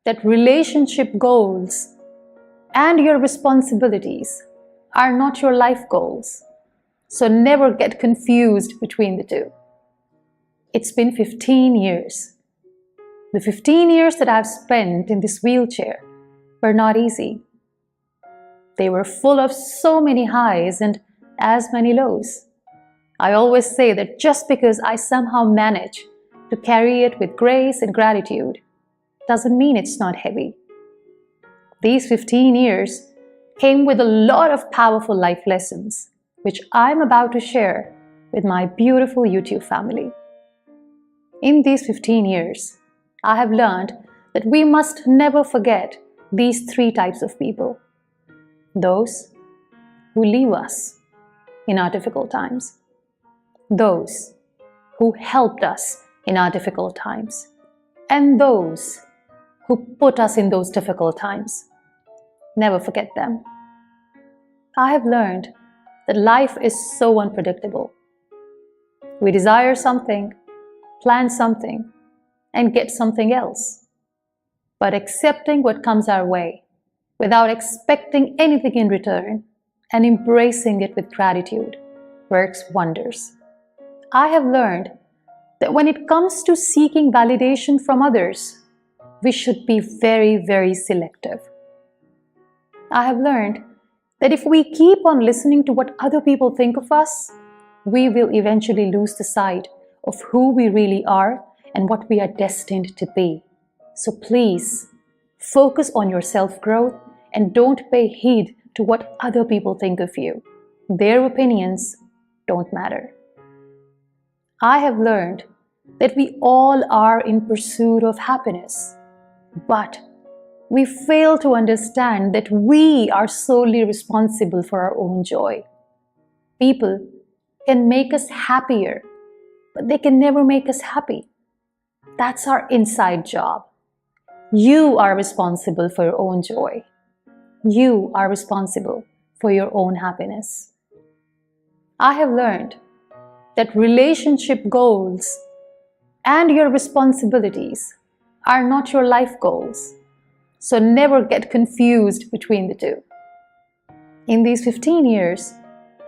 that relationship goals and your responsibilities are not your life goals. So never get confused between the two. It's been 15 years. The 15 years that I've spent in this wheelchair were not easy. They were full of so many highs and as many lows. I always say that just because I somehow manage to carry it with grace and gratitude doesn't mean it's not heavy. These 15 years came with a lot of powerful life lessons, which I'm about to share with my beautiful YouTube family. In these 15 years, I have learned that we must never forget these three types of people. Those who leave us in our difficult times. Those who helped us in our difficult times. And those who put us in those difficult times. Never forget them. I have learned that life is so unpredictable. We desire something, plan something, and get something else. But accepting what comes our way without expecting anything in return and embracing it with gratitude works wonders. I have learned that when it comes to seeking validation from others, we should be very, very selective. I have learned that if we keep on listening to what other people think of us, we will eventually lose the sight of who we really are and what we are destined to be. So please, focus on your self-growth and don't pay heed to what other people think of you. Their opinions don't matter. I have learned that we all are in pursuit of happiness, but we fail to understand that we are solely responsible for our own joy. People can make us happier, but they can never make us happy. That's our inside job. You are responsible for your own joy. You are responsible for your own happiness. I have learned that relationship goals and your responsibilities are not your life goals. So never get confused between the two. In these 15 years,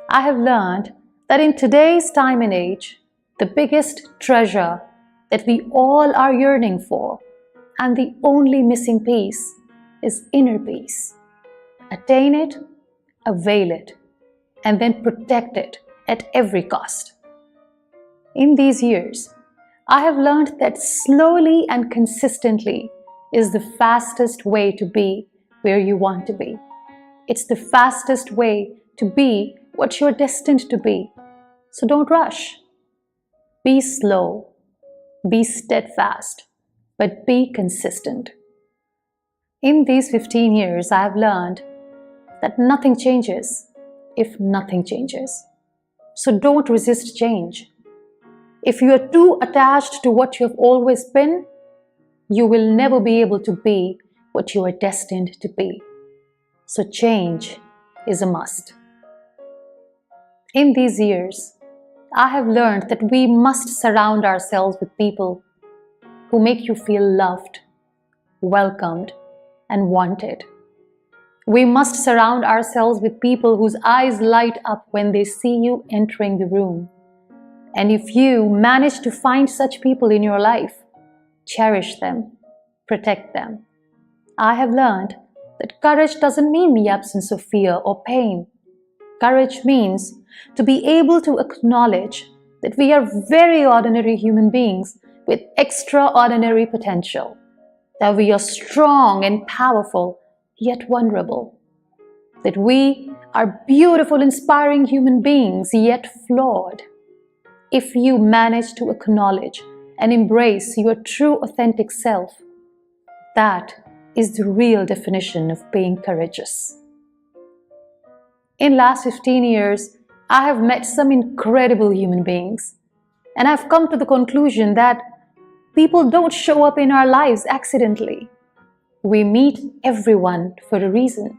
I have learned that in today's time and age, the biggest treasure that we all are yearning for and the only missing piece is inner peace. Attain it, avail it, and then protect it at every cost. In these years, I have learned that slowly and consistently is the fastest way to be where you want to be. It's the fastest way to be what you're destined to be. So don't rush. Be slow, be steadfast, but be consistent. In these 15 years, I have learned that nothing changes if nothing changes. So don't resist change. If you are too attached to what you have always been, you will never be able to be what you are destined to be. So change is a must. In these years, I have learned that we must surround ourselves with people who make you feel loved, welcomed, and wanted. We must surround ourselves with people whose eyes light up when they see you entering the room. And if you manage to find such people in your life, cherish them, protect them. I have learned that courage doesn't mean the absence of fear or pain. Courage means to be able to acknowledge that we are very ordinary human beings with extraordinary potential, that we are strong and powerful, yet vulnerable, that we are beautiful, inspiring human beings, yet flawed. If you manage to acknowledge and embrace your true authentic self, that is the real definition of being courageous. In last 15 years, I have met some incredible human beings, and I've come to the conclusion that people don't show up in our lives accidentally. We meet everyone for a reason.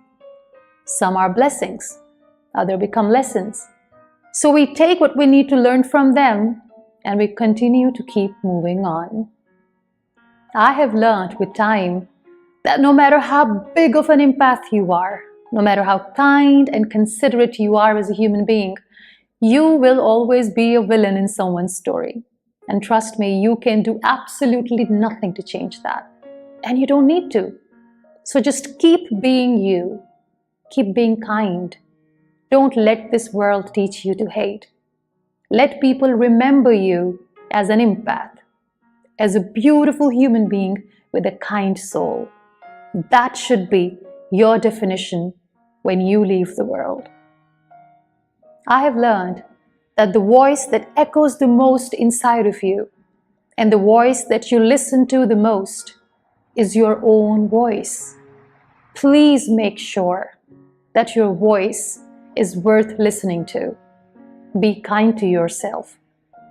Some are blessings, others become lessons. So we take what we need to learn from them and we continue to keep moving on. I have learned with time that no matter how big of an empath you are, no matter how kind and considerate you are as a human being, you will always be a villain in someone's story. And trust me, you can do absolutely nothing to change that. And you don't need to. So just keep being you. Keep being kind. Don't let this world teach you to hate. Let people remember you as an empath, as a beautiful human being with a kind soul. That should be your definition when you leave the world. I have learned that the voice that echoes the most inside of you and the voice that you listen to the most is your own voice. Please make sure that your voice is worth listening to. Be kind to yourself.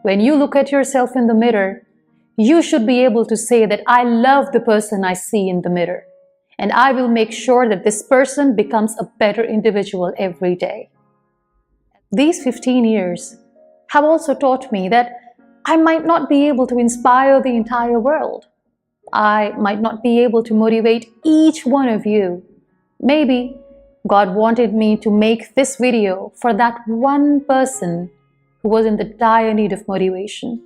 When you look at yourself in the mirror, you should be able to say that I love the person I see in the mirror, and I will make sure that this person becomes a better individual every day. These 15 years have also taught me that I might not be able to inspire the entire world. I might not be able to motivate each one of you. Maybe God wanted me to make this video for that one person who was in the dire need of motivation,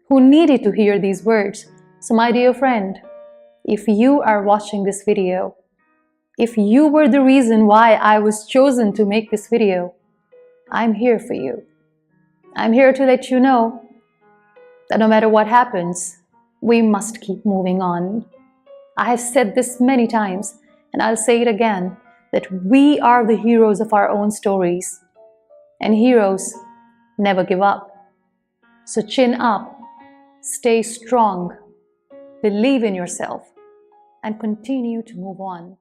who needed to hear these words. So my dear friend, if you are watching this video, if you were the reason why I was chosen to make this video, I'm here for you. I'm here to let you know that no matter what happens, we must keep moving on. I have said this many times, and I'll say it again, that we are the heroes of our own stories, and heroes never give up. So chin up, stay strong, believe in yourself, and continue to move on.